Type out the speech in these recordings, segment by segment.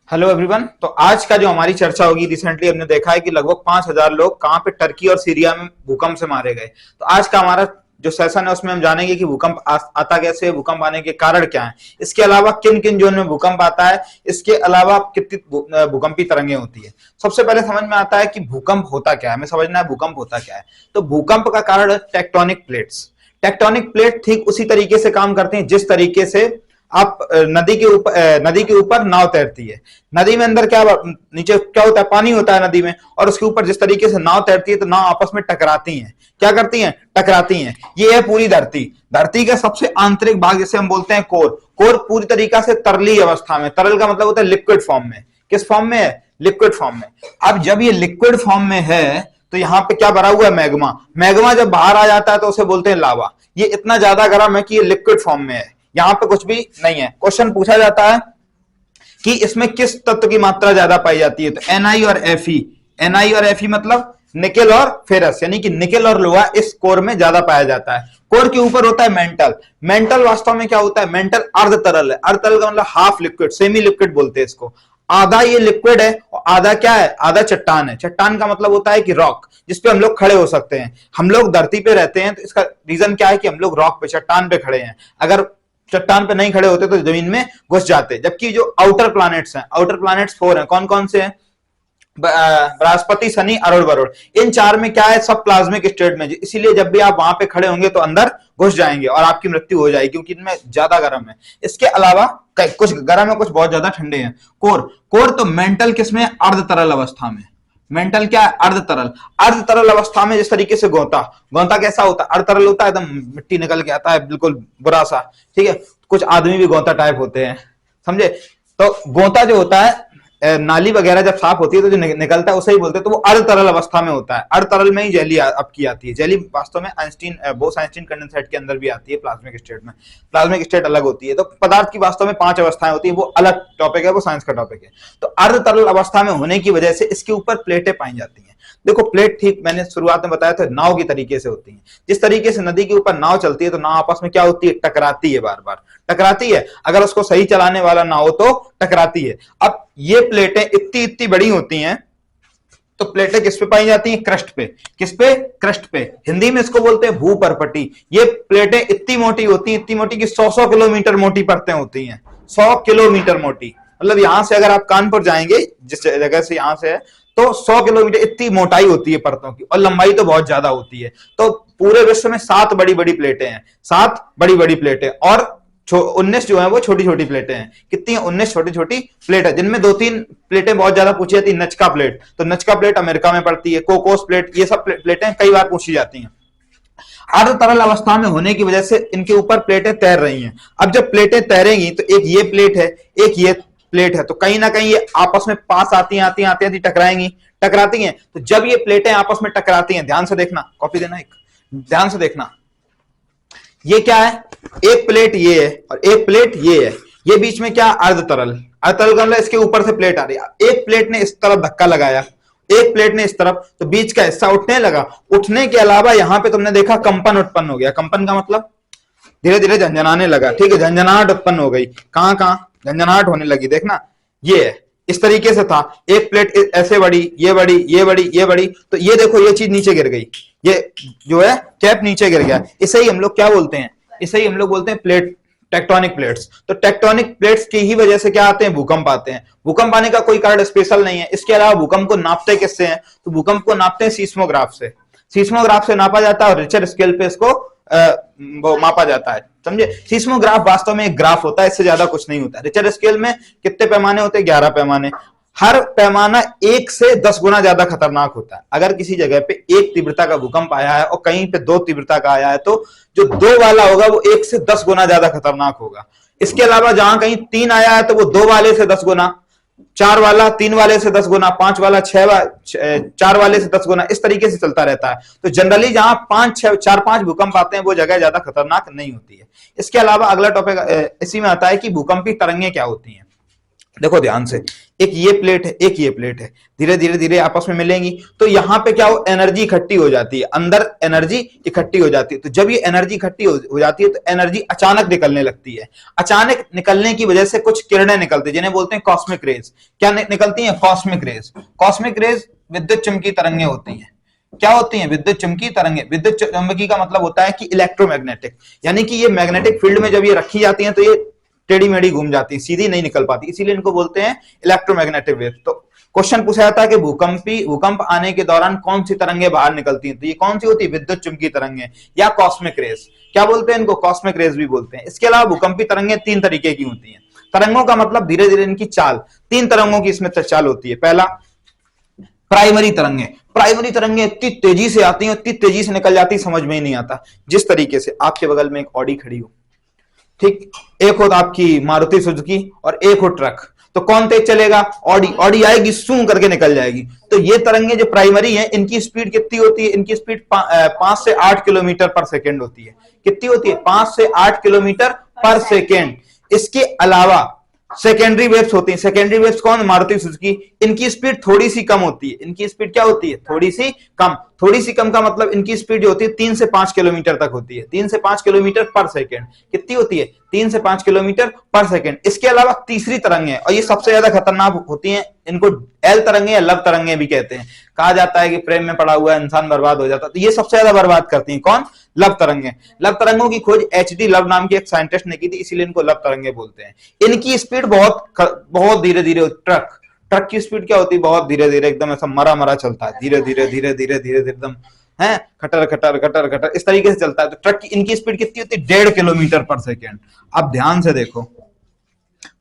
Hello everyone. तो आज का जो हमारी चर्चा होगी, रिसेंटली हमने देखा है कि लगभग 5,000 लोग कहाँ पे टर्की और सीरिया में भूकंप से मारे गए। तो आज का हमारा जो सेशन है उसमें हम जानेंगे कि भूकंप आता कैसे है, भूकंप आने के कारण क्या है, इसके अलावा किन किन जोन में भूकंप आता है, इसके अलावा कितनी भूकंपी तरंगें होती है। सबसे पहले समझ में आता है कि भूकंप होता क्या है, हमें समझना है भूकंप होता क्या है। तो भूकंप का कारण है टेक्टोनिक प्लेट्स। टेक्टोनिक प्लेट ठीक उसी तरीके से काम करते हैं जिस तरीके से आप नदी के ऊपर नाव तैरती है। नदी में अंदर क्या, नीचे क्या होता है, पानी होता है नदी में, और उसके ऊपर जिस तरीके से नाव तैरती है तो नाव आपस में टकराती हैं। क्या करती हैं? टकराती हैं। ये है पूरी धरती। धरती का सबसे आंतरिक भाग जिसे हम बोलते हैं कोर। कोर पूरी तरीका से तरली अवस्था में, तरल का मतलब होता है लिक्विड फॉर्म में। किस फॉर्म में है? लिक्विड फॉर्म में। अब जब ये लिक्विड फॉर्म में है तो यहां पे क्या भरा हुआ है? मैग्मा। मैग्मा जब बाहर आ जाता है तो उसे बोलते हैं लावा। ये इतना ज्यादा गर्म है कि ये लिक्विड फॉर्म में है, यहां पे कुछ भी नहीं है। क्वेश्चन पूछा जाता है कि इसमें किस तत्व की मात्रा ज्यादा पाई जाती है, तो Ni और Fe। Ni और Fe मतलब निकेल और फेरस, यानी कि निकेल और लोहा इस कोर में ज्यादा पाया जाता है। कोर के ऊपर होता है मेंटल। मेंटल वास्तव में क्या होता है? मेंटल अर्ध तरल है। अर्ध तरल का मतलब हाफ लिक्विड, सेमी लिक्विड बोलते हैं इसको। आधा ये लिक्विड है और आधा क्या है? आधा चट्टान है। चट्टान का मतलब होता है कि रॉक, जिसपे हम लोग खड़े हो सकते हैं। हम लोग धरती पे रहते हैं तो इसका रीजन क्या है कि हम लोग रॉक पे, चट्टान पे खड़े हैं। अगर चट्टान पे नहीं खड़े होते तो जमीन में घुस जाते। जबकि जो आउटर प्लैनेट्स हैं, आउटर प्लैनेट्स 4 हैं। कौन कौन से हैं? बृहस्पति, शनि, अरुण, वरुण। इन चार में क्या है? सब प्लाज्मिक स्टेट में, इसीलिए जब भी आप वहां पे खड़े होंगे तो अंदर घुस जाएंगे और आपकी मृत्यु हो जाएगी, क्योंकि इनमें ज्यादा गर्म है। इसके अलावा कुछ गर्म है, कुछ बहुत ज्यादा ठंडे हैं। कोर, कोर तो मेंटल किसमें? अर्ध तरल अवस्था में। मेंटल क्या है? अर्ध तरल। अर्ध तरल अवस्था में जिस तरीके से गोंता, गोंता कैसा होता है? अर्ध तरल होता है, एकदम मिट्टी निकल के आता है, बिल्कुल बुरा सा। ठीक है, कुछ आदमी भी गोंता टाइप होते हैं, समझे? तो गोंता जो होता है, नाली वगैरह जब साफ होती है तो जो निकलता है उसे ही बोलते हैं, तो वो अर्ध तरल अवस्था में होता है। अर्ध तरल में ही जेली आपकी आती है। जेली वास्तव में आइंस्टीन, बोस आइंस्टीन कंडेंसेट के अंदर भी आती है, प्लाज्मिक स्टेट में। प्लाज्मिक स्टेट अलग होती है। तो पदार्थ की वास्तव में 5 अवस्थाएं होती है, वो अलग टॉपिक है, वो साइंस का टॉपिक है। तो अर्ध तरल अवस्था में होने की वजह से इसके ऊपर प्लेटें पाई जाती हैं। देखो, प्लेट ठीक मैंने शुरुआत में बताया था, नाव की तरीके से होती है। जिस तरीके से नदी के ऊपर नाव चलती है तो नाव आपस में क्या होती है? टकराती है, बार बार टकराती है। अगर उसको सही चलाने वाला ना हो तो टकराती है। अब ये प्लेटें इतनी इतनी बड़ी होती हैं, तो प्लेटें किस पे पाई जाती हैं? क्रस्ट पे। किस पे? क्रस्ट पे। हिंदी में इसको बोलते हैं भूपर्पटी। ये प्लेटें इतनी मोटी होती हैं, इतनी मोटी कि 100 किलोमीटर मोटी परतें होती हैं। 100 किलोमीटर मोटी, मतलब यहां से अगर आप कानपुर जाएंगे, जिस जगह से यहां से है, तो 100 किलोमीटर इतनी मोटाई होती है परतों की, और लंबाई तो बहुत ज्यादा होती है। तो पूरे विश्व में 7 बड़ी बड़ी प्लेटें हैं, 7 बड़ी बड़ी प्लेटें, और 19 जो है वो छोटी छोटी प्लेटें हैं। कितनी है? 19 छोटी छोटी प्लेट है, जिनमें 2-3 प्लेटें बहुत ज्यादा पूछी जाती है। नचका प्लेट, तो नचका प्लेट अमेरिका में पड़ती है। कोकोस प्लेट, ये सब प्लेटें कई बार पूछी जाती हैं। अर्ध तरल अवस्था में होने की वजह से इनके ऊपर प्लेटें तैर रही हैं। अब जब प्लेटें तैरेंगी तो एक ये प्लेट है, एक ये प्लेट है, तो कहीं ना कहीं ये आपस में पास आती टकराएंगी, टकराती हैं। तो जब ये प्लेटें आपस में टकराती हैं, ध्यान से देखना, कॉपी देना, एक ध्यान से देखना, ये क्या है? एक प्लेट ये है और एक प्लेट ये है। ये बीच में क्या? अर्ध तरल। अर्ध तरल का मतलब इसके ऊपर से प्लेट आ रही है। एक प्लेट ने इस तरफ धक्का लगाया, एक प्लेट ने इस तरफ, तो बीच का हिस्सा उठने लगा। उठने के अलावा यहां पे तुमने देखा कंपन उत्पन्न हो गया। कंपन का मतलब धीरे धीरे झंझनाने लगा। ठीक है, झंझनाहट उत्पन्न हो गई। कहां कहां झंझनाहट होने लगी? देखना, ये है, इस तरीके से था। एक प्लेट ऐसे बड़ी, ये बड़ी, ये बड़ी, ये बड़ी, तो ये देखो, ये चीज नीचे गिर गई, ये जो है कैप नीचे गिर गया। इसे ही हम लोग क्या बोलते हैं? इसे ही हम लोग बोलते हैं प्लेट, टेक्टोनिक प्लेट्स। तो टेक्टोनिक प्लेट्स की ही वजह से क्या आते हैं? भूकंप आते हैं। भूकंप आने का कोई कारण स्पेशल नहीं है। इसके अलावा भूकंप को नापते किससे हैं? तो भूकंप को नापते हैं सीस्मोग्राफ से। सीस्मोग्राफ से नापा जाता है और रिचर स्केल पे इसको वो मापा जाता है, समझे? सीस्मोग्राफ वास्तव में एक ग्राफ होता है, इससे ज्यादा कुछ नहीं होता। रिचर स्केल में कितने पैमाने होते हैं? 11 पैमाने। हर पैमाना 1 से 10 गुना ज्यादा खतरनाक होता है। अगर किसी जगह पे 1 तीव्रता का भूकंप आया है और कहीं पे 2 तीव्रता का आया है, तो जो 2 वाला होगा वो 1 से 10 गुना ज्यादा खतरनाक होगा। इसके अलावा जहां कहीं 3 आया है तो वो 2 वाले से 10 गुना, 4 वाला 3 वाले से 10 गुना, 5 वाला 4 वाले से 10 गुना, इस तरीके से चलता रहता है। तो जनरली जहां 4-5 भूकंप आते हैं वो जगह ज्यादा खतरनाक नहीं होती है। इसके अलावा अगला टॉपिक इसी में आता है कि भूकंपी तरंगें क्या होती हैं। देखो ध्यान से, एक ये प्लेट है, एक ये प्लेट है, धीरे धीरे धीरे आपस में मिलेंगी, तो यहाँ पे क्या हो, एनर्जी इकट्ठी हो जाती है, अंदर एनर्जी इकट्ठी हो जाती है। तो जब ये एनर्जी इकट्ठी हो जाती है तो एनर्जी अचानक निकलने लगती है। अचानक निकलने की वजह से कुछ किरणें निकलती है जिन्हें बोलते हैं कॉस्मिक रेज। क्या निकलती है? Cosmic rays. कॉस्मिक रेज विद्युत चुम्बकीय तरंगें होती हैं। क्या होती हैं? विद्युत चुम्बकीय तरंगें। विद्युत चुम्बकीय का मतलब होता है कि इलेक्ट्रोमैग्नेटिक, यानी कि ये मैग्नेटिक फील्ड में जब ये रखी जाती हैं तो ये टेढ़ी मेढ़ी घूम जाती है, सीधी नहीं निकल पाती, इसीलिए इनको बोलते हैं इलेक्ट्रोमैग्नेटिक वेव। तो क्वेश्चन पूछा जाता है कि भूकंप आने के दौरान कौन सी तरंगें बाहर निकलती हैं, तो ये कौन सी होती है? विद्युत चुम्बकीय तरंगें या कॉस्मिक रेज। क्या बोलते हैं इनको? कॉस्मिक रेज भी बोलते हैं। इसके अलावा भूकंपीय तरंगें तीन तरीके की होती हैं। तरंगों का मतलब धीरे धीरे इनकी चाल, तीन तरंगों की इसमें चाल होती है। पहला, प्राइमरी तरंगें। प्राइमरी तरंगें इतनी तेजी से आती हैं, इतनी तेजी से निकल जाती, समझ में ही नहीं आता। जिस तरीके से आपके बगल में एक ऑडी खड़ी हो, ठीक, एक हो आपकी मारुति सुजुकी और एक हो ट्रक, तो कौन तेज चलेगा? ऑडी। ऑडी आएगी, सूं करके निकल जाएगी। तो ये तरंगे जो प्राइमरी हैं, इनकी स्पीड कितनी होती है? इनकी स्पीड 5 से 8 किलोमीटर पर सेकेंड होती है। कितनी होती है? 5 से 8 किलोमीटर पर सेकेंड। इसके अलावा सेकेंडरी वेव्स होती हैं। सेकेंडरी वेव्स कौन? मारुति सुजुकी। इनकी स्पीड थोड़ी सी कम होती है। इनकी स्पीड क्या होती है? थोड़ी सी कम। थोड़ी सी कम का मतलब इनकी स्पीड जो होती है 3 से 5 किलोमीटर तक होती है। 3 से 5 किलोमीटर पर सेकेंड। कितनी होती है? 3 से 5 किलोमीटर पर सेकेंड। इसके अलावा तीसरी तरंगें, और ये सबसे ज्यादा खतरनाक होती हैं, इनको एल तरंगें या लव तरंगें भी कहते हैं। कहा जाता है कि प्रेम में पड़ा हुआ इंसान बर्बाद हो जाता है, तो ये सबसे ज्यादा बर्बाद करती हैं। कौन? लव तरंगें। लव तरंगों की खोज एचडी लव नाम के एक साइंटिस्ट ने की थी, इसीलिए इनको लव तरंगें बोलते हैं। इनकी स्पीड बहुत धीरे धीरे। ट्रक की स्पीड क्या होती है? बहुत धीरे धीरे, एकदम ऐसा मरा मरा चलता है, धीरे धीरे धीरे धीरे धीरे धीरे एकदम है, खटर खटर खटर खटर इस तरीके से चलता है। तो ट्रक की इनकी स्पीड कितनी होती है? 1.5 किलोमीटर पर सेकेंड। अब ध्यान से देखो,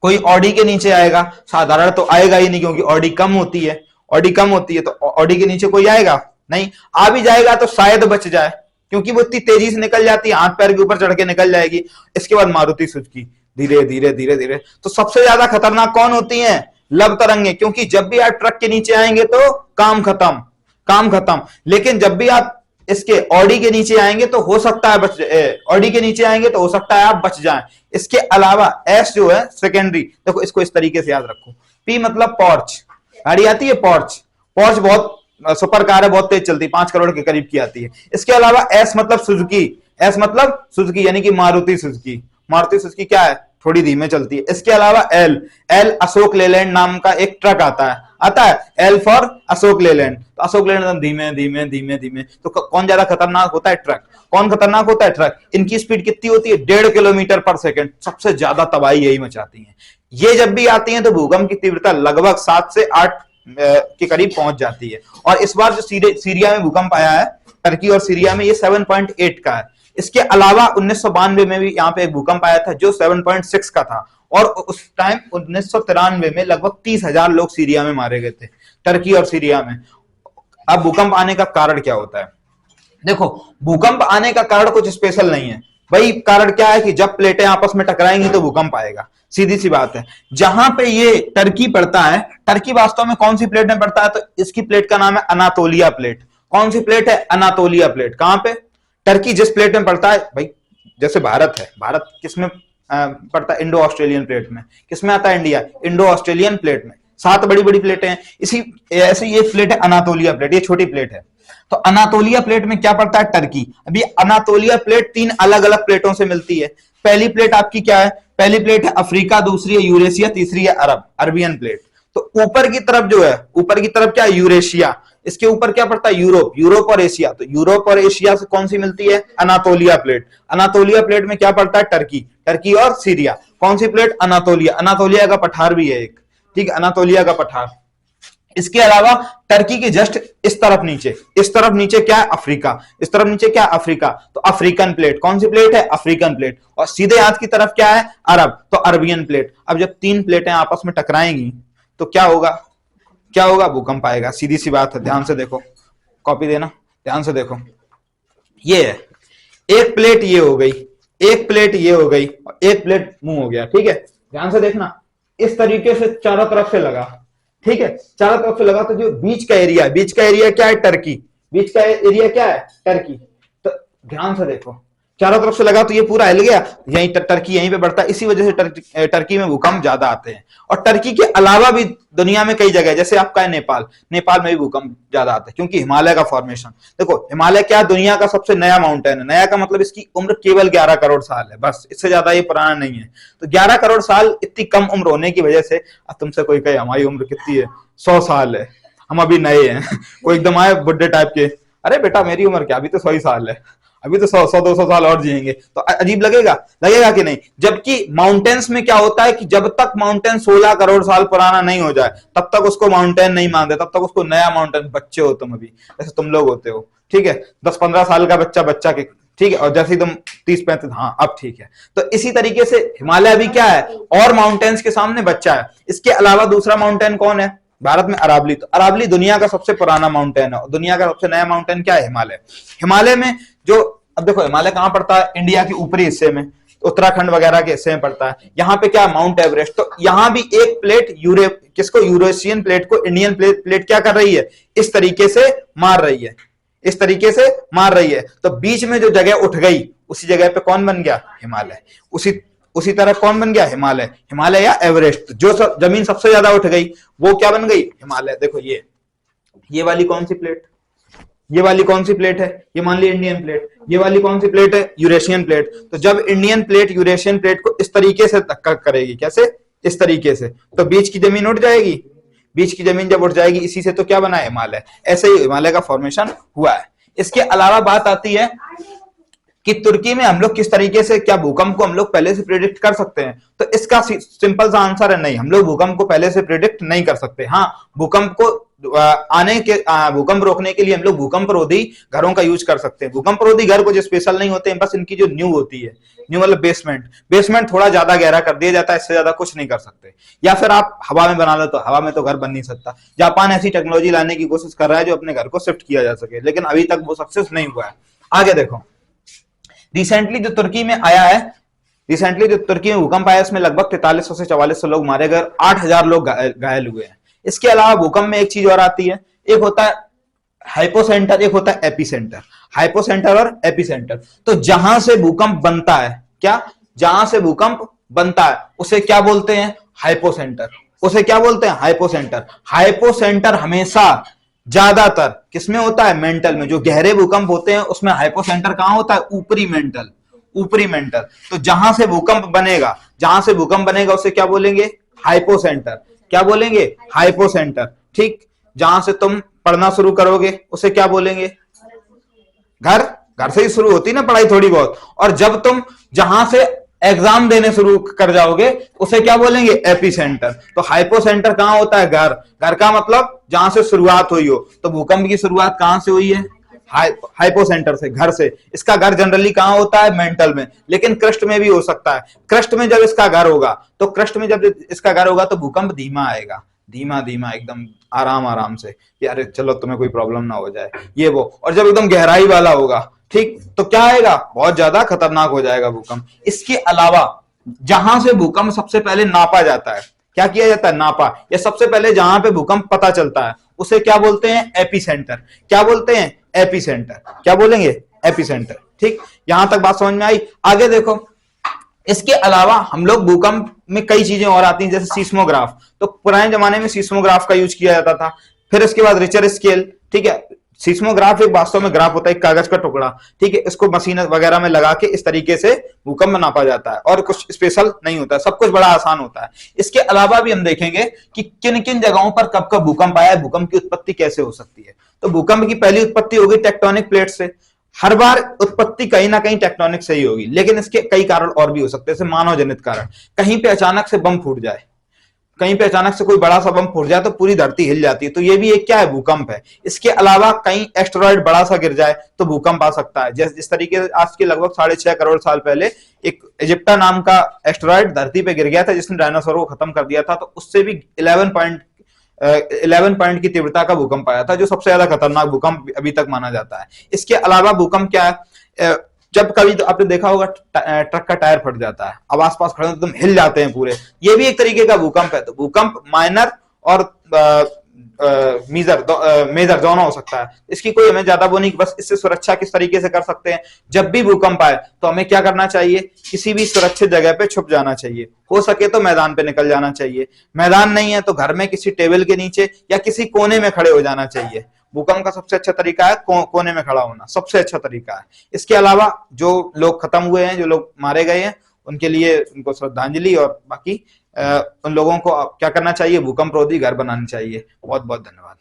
कोई ऑडी के नीचे आएगा? साधारण तो आएगा ही नहीं, क्योंकि ऑडी कम होती है। ऑडी कम होती है तो ऑडी के नीचे कोई आएगा नहीं। आ भी जाएगा तो शायद बच जाए, क्योंकि वो इतनी तेजी से निकल जाती है, हाथ पैर के ऊपर चढ़ के निकल जाएगी। इसके बाद मारुति सुजुकी, धीरे धीरे धीरे धीरे। तो सबसे ज्यादा खतरनाक कौन होती हैं? लव तरंगे, क्योंकि जब भी आप ट्रक के नीचे आएंगे तो काम खत्म, काम खत्म। लेकिन जब भी आप इसके ऑडी के नीचे आएंगे तो हो सकता है ऑडी के नीचे आएंगे तो हो सकता है आप बच जाएं। इसके अलावा एस जो है सेकेंडरी, देखो इसको इस तरीके से याद रखो। पी मतलब पॉर्च, गाड़ी आती है पॉर्च। पॉर्च बहुत सुपर कार है, बहुत तेज चलती है, 5 करोड़ के करीब की आती है। इसके अलावा एस मतलब सुजुकी। एस मतलब सुजुकी, यानी कि मारुति सुजुकी। मारुति सुजुकी क्या है? थोड़ी धीमे चलती है। इसके अलावा एल, एल अशोक लेलैंड नाम का एक ट्रक आता है एल फॉर अशोक लेलैंड। तो अशोक लेलैंड धीमे धीमे धीमे धीमे। तो कौन ज्यादा खतरनाक होता है? ट्रक। कौन खतरनाक होता है? ट्रक। इनकी स्पीड कितनी होती है? 1.5 किलोमीटर पर सेकेंड। सबसे ज्यादा तबाही यही मचाती है। ये जब भी आती है तो भूकंप की तीव्रता लगभग 7 से 8 के करीब पहुंच जाती है। और इस बार जो सीरिया में भूकंप आया है, टर्की और सीरिया में, ये 7.8 का है। इसके अलावा 1992 में भी यहाँ पे एक भूकंप आया था जो 7.6 का था, और उस टाइम 1993 में लगभग 30,000 लोग सीरिया में मारे गए थे, टर्की और सीरिया में। अब भूकंप आने का कारण क्या होता है? देखो, भूकंप आने का कारण कुछ स्पेशल नहीं है भाई। कारण क्या है कि जब प्लेटें आपस में टकराएंगी तो भूकंप आएगा, सीधी सी बात है। जहां पे ये टर्की पड़ता है, टर्की वास्तव में कौन सी प्लेट में पड़ता है? तो इसकी प्लेट का नाम है अनातोलिया प्लेट। कौन सी प्लेट है? Anatolia plate. कहां पे? टर्की जिस प्लेट में पड़ता है भाई, जैसे भारत है, भारत किसमें पड़ता है? इंडो ऑस्ट्रेलियन प्लेट में। किसमें आता है? इंडिया, इंडो ऑस्ट्रेलियन प्लेट में। 7 बड़ी बड़ी प्लेटें हैं, इसी ऐसे ये प्लेट है अनातोलिया प्लेट, ये छोटी प्लेट है। तो अनातोलिया प्लेट में क्या पड़ता है? टर्की। अभी अनातोलिया प्लेट 3 अलग अलग प्लेटों से मिलती है। पहली प्लेट आपकी क्या है? पहली प्लेट है अफ्रीका, दूसरी है यूरेशिया, तीसरी है अरबियन प्लेट। तो ऊपर की तरफ जो है, ऊपर की तरफ क्या है? यूरेशिया। इसके ऊपर क्या पड़ता है? यूरोप। यूरोप और एशिया। तो यूरोप और एशिया से कौन सी मिलती है? Anatolia plate. अनातोलिया प्लेट में क्या पड़ता है? टर्की। टर्की और सीरिया। कौन सी प्लेट? अनातोलिया। अनातोलिया का पठार भी है एक, ठीक है, अनातोलिया का पठार। इसके अलावा टर्की के जस्ट इस तरफ नीचे क्या है? अफ्रीका। इस तरफ नीचे क्या है? अफ्रीका। तो अफ्रीकन प्लेट। कौन सी प्लेट है? African plate. और सीधे हाथ की तरफ क्या है? अरब, तो अरबियन प्लेट। अब जब 3 प्लेटें आपस में टकराएंगी तो क्या होगा? क्या होगा? भूकंप आएगा, सीधी सी बात है। ध्यान से देखो, कॉपी देना, ध्यान से देखो। ये है, एक प्लेट ये हो गई, एक प्लेट ये हो गई, और एक प्लेट मुंह हो गया, ठीक है। ध्यान से देखना, इस तरीके से चारों तरफ से लगा, ठीक है, चारों तरफ से लगा। तो जो बीच का एरिया क्या है? टर्की। बीच का एरिया क्या है? टर्की। तो ध्यान से देखो, चारों तरफ से लगा तो ये पूरा हिल गया, यहीं टर्की यहीं पे बढ़ता है, इसी वजह से टर्की में भूकंप ज्यादा आते हैं। और टर्की के अलावा भी दुनिया में कई जगह, जैसे आपका है नेपाल, नेपाल में भी भूकंप ज्यादा आते हैं क्योंकि हिमालय का फॉर्मेशन। देखो हिमालय क्या, दुनिया का सबसे नया माउंटेन है। नया का मतलब इसकी उम्र केवल 11 करोड़ साल है, बस, इससे ज्यादा ये पुराना नहीं है। तो 11 करोड़ साल इतनी कम उम्र होने की वजह से, अब तुमसे कोई कहे हमारी उम्र कितनी है, 100 साल है, हम अभी नए हैं कोई एकदम आए बुड्ढे टाइप के, अरे बेटा मेरी उम्र क्या, अभी तो 100 ही साल है, अभी तो 100-200 साल और जिएंगे, तो अजीब लगेगा, लगेगा कि नहीं। जबकि माउंटेन्स में क्या होता है कि जब तक माउंटेन 16 करोड़ साल पुराना नहीं हो जाए तब तक उसको माउंटेन नहीं मानते, तब तक उसको नया माउंटेन। बच्चे हो तुम अभी, जैसे तुम लोग होते हो, ठीक है, 10-15 साल का बच्चा के, ठीक है, और जैसे तुम 30-35, हाँ अब ठीक है। तो इसी तरीके से हिमालय अभी क्या है, और माउंटेन्स के सामने बच्चा है। इसके अलावा दूसरा माउंटेन कौन है भारत में, अरावली। तो अरावली दुनिया का सबसे पुराना माउंटेन है, और दुनिया का सबसे नया माउंटेन क्या है, हिमालय। हिमालय में जो, अब देखो हिमालय कहां पड़ता है, इंडिया के ऊपरी हिस्से में, उत्तराखंड वगैरह के हिस्से में पड़ता है। यहाँ पे क्या, माउंट एवरेस्ट। तो यहाँ भी एक प्लेट किसको, यूरेशियन प्लेट को इंडियन प्लेट क्या कर रही है, इस तरीके से मार रही है, इस तरीके से मार रही है। तो बीच में जो जगह उठ गई, उसी जगह पे कौन बन गया, हिमालय। उसी तरह कौन बन गया, हिमालय। हिमालय या एवरेस्ट, जो जमीन सबसे ज्यादा उठ गई वो क्या बन गई, हिमालय। देखो ये वाली कौन सी प्लेट, ये वाली कौन सी प्लेट है, ये मान ली इंडियन प्लेट। ये वाली कौन सी प्लेट है, यूरेशियन प्लेट। तो जब इंडियन प्लेट यूरेशियन प्लेट को इस तरीके से धक्का करेगी, कैसे, इस तरीके से, तो बीच की जमीन उठ जाएगी। बीच की जमीन जब उठ जाएगी, इसी से तो क्या बना है, हिमालय। ऐसे ही हिमालय का फॉर्मेशन हुआ है। इसके अलावा बात आती है कि तुर्की में हम लोग किस तरीके से, क्या भूकंप को हम लोग पहले से प्रेडिक्ट कर सकते हैं। तो इसका सिंपल सा आंसर है नहीं, हम लोग भूकंप को पहले से प्रेडिक्ट नहीं कर सकते। हाँ, भूकंप को भूकंप रोकने के लिए हम लोग भूकंप रोधी घरों का यूज कर सकते हैं। भूकंप रोधी घर कुछ स्पेशल नहीं होते हैं, बस इनकी जो न्यू होती है, न्यू मतलब बेसमेंट थोड़ा ज्यादा गहरा कर दिया जाता है, इससे ज्यादा कुछ नहीं कर सकते। या फिर आप हवा में बना लो, तो हवा में तो घर बन नहीं सकता। जापान ऐसी टेक्नोलॉजी लाने की कोशिश कर रहा है जो अपने घर को शिफ्ट किया जा सके, लेकिन अभी तक वो सक्सेस नहीं हुआ है। आगे देखो, रिसेंटली जो तुर्की में भूकंप आया, इसमें लगभग 4300 से 4400 लोग मारे गए, 8000 लोग घायल हुए हैं। इसके अलावा भूकंप में एक चीज और आती है, एक होता है हाइपोसेंटर, एक होता है एपिसेंटर। हाइपोसेंटर और एपिसेंटर, तो जहां से भूकंप बनता है, क्या, जहां से भूकंप बनता है उसे क्या बोलते हैं, हाइपोसेंटर। उसे क्या बोलते हैं, हाइपोसेंटर। हाइपोसेंटर हमेशा ज्यादातर किसमें होता है, मेंटल में। जो गहरे भूकंप होते हैं उसमें हाइपोसेंटर कहां होता है, ऊपरी मेंटल, ऊपरी मेंटल। तो जहां से भूकंप बनेगा उसे क्या बोलेंगे, हाइपोसेंटर। क्या बोलेंगे, हाइपोसेंटर। ठीक, जहां से तुम पढ़ना शुरू करोगे उसे क्या बोलेंगे, घर से ही शुरू होती ना पढ़ाई थोड़ी बहुत। और जब तुम जहां से एग्जाम देने शुरू कर जाओगे उसे क्या बोलेंगे, एपिसेंटर। तो हाइपोसेंटर कहां होता है, घर का मतलब जहां से शुरुआत हुई हो। तो भूकंप की शुरुआत कहां से हुई है, हाइपोसेंटर से, घर से। इसका घर जनरली कहां होता है, मेंटल में, लेकिन क्रस्ट में भी हो सकता है। क्रस्ट में जब इसका घर होगा, तो भूकंप धीमा आएगा, धीमा एकदम आराम से, यार चलो तुम्हें कोई प्रॉब्लम ना हो जाए, ये वो। और जब एकदम गहराई वाला होगा, ठीक, तो क्या आएगा, बहुत ज्यादा खतरनाक हो जाएगा भूकंप। इसके अलावा जहां से भूकंप सबसे पहले नापा जाता है, क्या किया जाता है, नापा। या सबसे पहले जहां पे भूकंप पता चलता है उसे क्या बोलते हैं, एपिसेंटर। क्या बोलते हैं, एपिसेंटर। क्या बोलेंगे, एपिसेंटर। ठीक, यहां तक बात समझ में आई। आगे देखो, इसके अलावा हम लोग भूकंप में कई चीजें और आती हैं, जैसे सीस्मोग्राफ। तो पुराने जमाने में सीस्मोग्राफ का यूज किया जाता था। फिर इसके बाद रिचर स्केल, ठीक है। सीस्मोग्राफ एक वास्तव में ग्राफ होता है, एक कागज का टुकड़ा, ठीक है। इसको मशीन वगैरह में लगा के इस तरीके से भूकंप नापा जाता है, और कुछ स्पेशल नहीं होता है, सब कुछ बड़ा आसान होता है। इसके अलावा भी हम देखेंगे कि किन किन जगहों पर कब कब भूकंप आया है, भूकंप की उत्पत्ति कैसे हो सकती है। तो भूकंप की पहली उत्पत्ति होगी टेक्टोनिक प्लेट से। हर बार उत्पत्ति कहीं ना कहीं टेक्टोनिक से ही होगी, लेकिन इसके कई कारण और भी हो सकते हैं, जैसे मानव जनित कारण। कहीं पे अचानक से बम फूट जाए, कहीं पे अचानक से कोई बड़ा सा बम फूट जाए तो पूरी धरती हिल जाती है, तो ये भी एक क्या है, भूकंप है। इसके अलावा कहीं एस्टेरॉइड बड़ा सा गिर जाए तो भूकंप आ सकता है। जिस तरीके से आज के लगभग 6.5 करोड़ साल पहले एक इजिप्टा नाम का एस्टेरॉइड धरती पे गिर गया था, जिसने डायनासोर को खत्म कर दिया था। तो उससे भी 11 पॉइंट की तीव्रता का भूकंप आया था, जो सबसे ज्यादा खतरनाक भूकंप अभी तक माना जाता है। इसके अलावा भूकंप क्या है, जब कभी तो आपने देखा होगा ट्रक का टायर फट जाता है, अब आसपास खड़े तो हिल जाते हैं पूरे, ये भी एक तरीके का भूकंप है। तो भूकंप माइनर और मेजर दोनों हो सकता है। इसकी कोई हमें ज्यादा वो नहीं, बस इससे सुरक्षा किस तरीके से कर सकते हैं। जब भी भूकंप आए तो हमें क्या करना चाहिए, किसी भी सुरक्षित जगह पे छुप जाना चाहिए, हो सके तो मैदान पे निकल जाना चाहिए, मैदान नहीं है तो घर में किसी टेबल के नीचे या किसी कोने में खड़े हो जाना चाहिए। भूकंप का सबसे अच्छा तरीका है कोने में खड़ा होना, सबसे अच्छा तरीका है। इसके अलावा जो लोग खत्म हुए हैं, जो लोग मारे गए हैं, उनके लिए उनको श्रद्धांजलि, और बाकी उन लोगों को क्या करना चाहिए, भूकंप रोधी घर बनाने चाहिए। बहुत बहुत धन्यवाद।